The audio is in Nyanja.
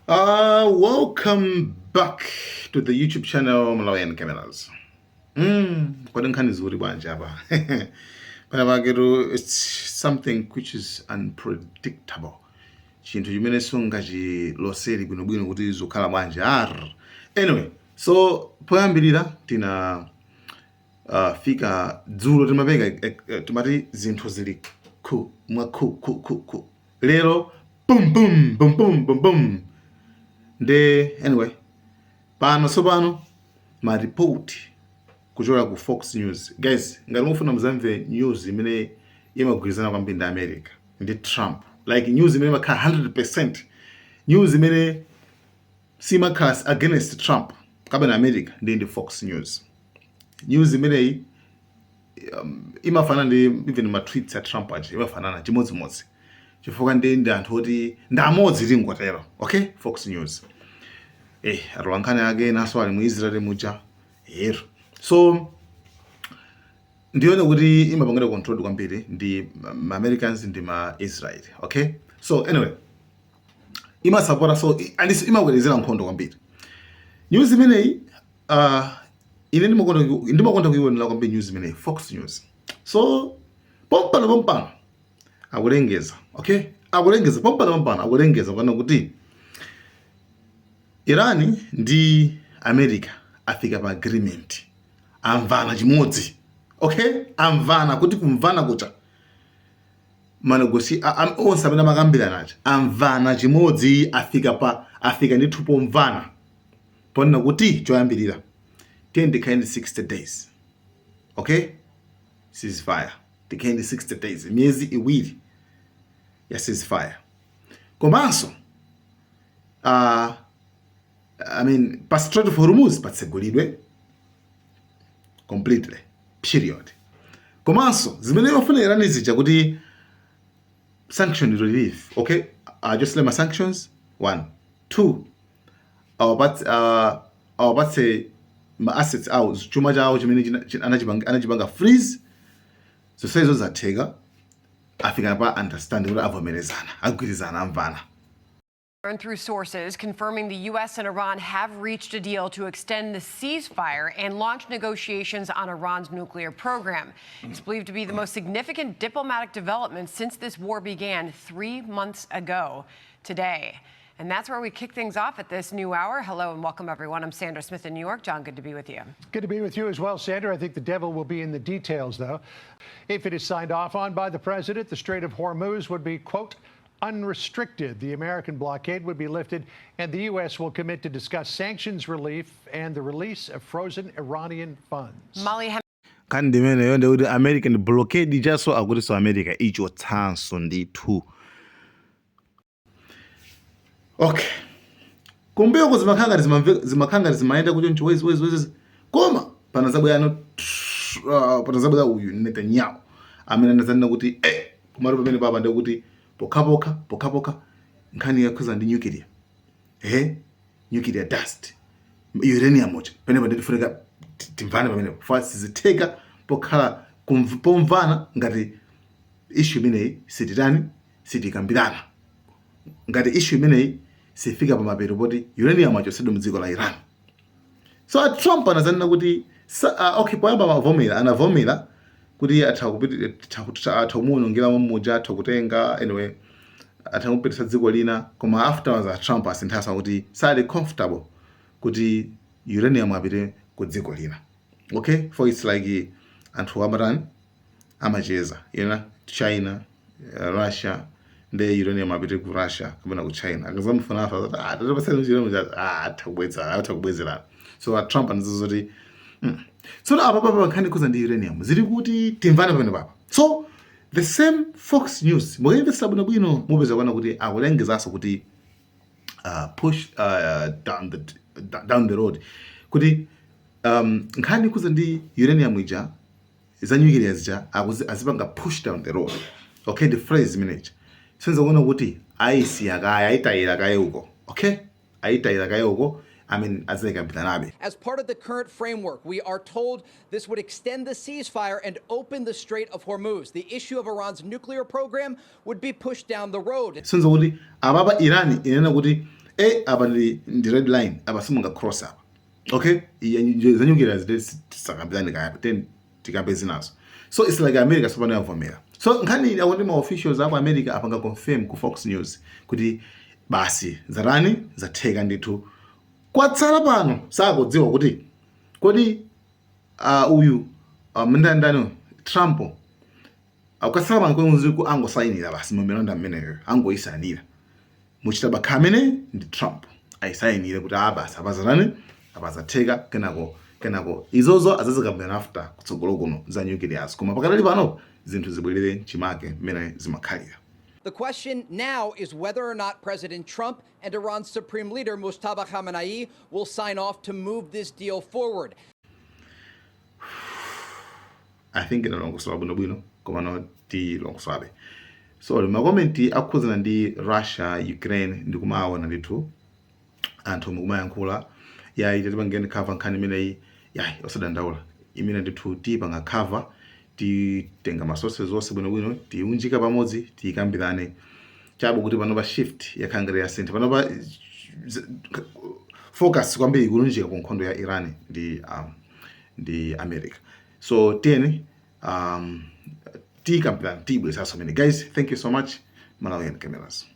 Welcome back to the YouTube channel Malawian Cameras. Kodi nkhani zuri bwanje apa. Panapakero it's something which is unpredictable. Chinthu chimene sungachiloseri bwinobwino kuti zokhala bwanje. Anyway, so poyambirira tina fika dzulo timapeka timati zinthu zili ku. Lero boom. Anyway, pano maripoti kuchoka ku Fox News. Guys, ngati mufuna muzamve news imene imagwirizana kwambiri ndi America ndi Trump. Like news imene makhala 100%. News imene simakhala against Trump kapena America ndi Fox News. News imene imafanana ndi even ma tweets ya Trump aje imafanana chimodzimodzi. Chifukwa ndi anthu oti ndamodzi tingotero. Okay? Fox News. Arolankhani ake naso ali mu Israel muja. So ndione kuti imapangana control kwambiri ndi Americans ndi ma Israel. Okay? So anyway, imasapota so imakwelezera nkhondo kwambiri. News imeneyi ine ndimakonda kuiwonera kwambiri news imeneyi Fox News. So pompano akulengeza. Okay? Akulengeza pompano akulengeza kana kuti Iran ndi America afika pa agreement. Amvana chimodzi. Okay? Amvana kuti kumvana kucha. Managosi onse amene makambirana nacho. Amvana chimodzi afika ndi thupo mvana. Ponna kuti choyambirira. Tikhaende 60 days. Okay? Ceasefire. Tikhaende 60 days. Miezi iwiri ya ceasefire. Komanso pa Strait of Hormuz patsegulidwe completely. Period. Komanso zimene mafuna Iran zija kuti sanction relief. Okay? Just let my sanctions. 1. 2. Awapatse ma assets out. Chuma chawo chimene anachipanga freeze. So izo zatheka. Afika pa understanding kuti avomerezana. Agwirizana amvana. Through sources confirming the U.S. and Iran have reached a deal to extend the ceasefire and launch negotiations on Iran's nuclear program. It's believed to be the most significant diplomatic development since this war began 3 months ago today. And that's where we kick things off at this new hour. Hello and welcome, everyone. I'm Sandra Smith in New York. John, good to be with you. Good to be with you as well, Sandra. I think the devil will be in the details, though. If it is signed off on by the president, the Strait of Hormuz would be, quote, unrestricted. The American blockade would be lifted, and the U.S. will commit to discuss sanctions relief and the release of frozen Iranian funds. Kandi ndimene yonde kuti American blockade jaso akuti so America icho tsanso ndithu. Okay. Kumbeko zimakhanga zimayenda kuti ncho wezi. Koma panazabwera uyu Netanyahu. Amene anazanena kuti kumalo pamene papa ndikuti pokapoka nkhani yakhoza ndi nuclear. Nuclear dust. Uranium moja. Pamene ndifureka timvana pamene fasi ziteka pokhala pomvana ngati issue imeneyi sitikambirana. Ngati issue imeneyi sifika pa mapeto poti uranium achosedwa mdziko la Iran. So Trump anazanena kuti okay poyamba anavomera kuti athamuonongera mmoja athakutenga anyway athamupitisa dziko lina koma afterwards Trump asinthasa kuti sali comfortable kuti uranium apite ku dziko lina. Okay? For it's like anthu amacheza, China, Russia, ndi uranium apite ku Russia kapena ku China. Akazamufuna afa tatapasana uranium atakubwezera. So Trump anazoti so apa nkhani kuza ndi uranium zili kuti timvana pamene papa. So the same Fox News mukayimvetsera bwino mupeza kuona kuti akulengezaso kuti push down the road kuti nkhani kuza ndi uranium ija za nuclear zija azipanga push down the road. Okay, the phrase image senza kuona kuti aitayira kaye uko. Okay, aitayira kaye uko. As part of the current framework, we are told this would extend the ceasefire and open the Strait of Hormuz. The issue of Iran's nuclear program would be pushed down the road. Senza kuti ababa Iran inena kuti apa ndi red line apa simunga cross apa, okay, za nuclear tisakambirani kaya then tikambe zinazo. So it's like America sopano yavomera. So nkhani akuti ma officials aku America apanga confirm ku Fox News kuti basi zarani zatheka ndithu kwatsala pano sakudziwa kuti kodi uyu mndandano Trump akasaba nkwenzi ku angosayinira basi memorandum imeneyo angoyisanira muchitaba khamene ndi Trump ayisayinire kuti basi abazarani abazatheka kenako izozo azazikambirana after kutsogolo kuno za nuclears koma pakatali pano zinthu zibwerere chimake mmene zimakhalira. The question now is whether or not President Trump and Iran's supreme leader Mustafa Khamenei will sign off to move this deal forward. I think ina longoswala bwinobwino koma no ti longoswabe. So makomenti akhuzana ndi Russia, Ukraine ndikumaona ndithu anthu mukumayankhula yayi tatipangeni cover nkhani imeneyi yayi osadandaula imene ndithu tipanga cover titenga masources onse bwinobwino tiunjika pamodzi tikambirane chabu kuti panopa shift yakhangire ya center panopa focus kwambiri kulunjika ku nkhondo ya Iran ndi America. So tiyeni tikambirane tibwe sasa mene guys, thank you so much. Malawian cameras.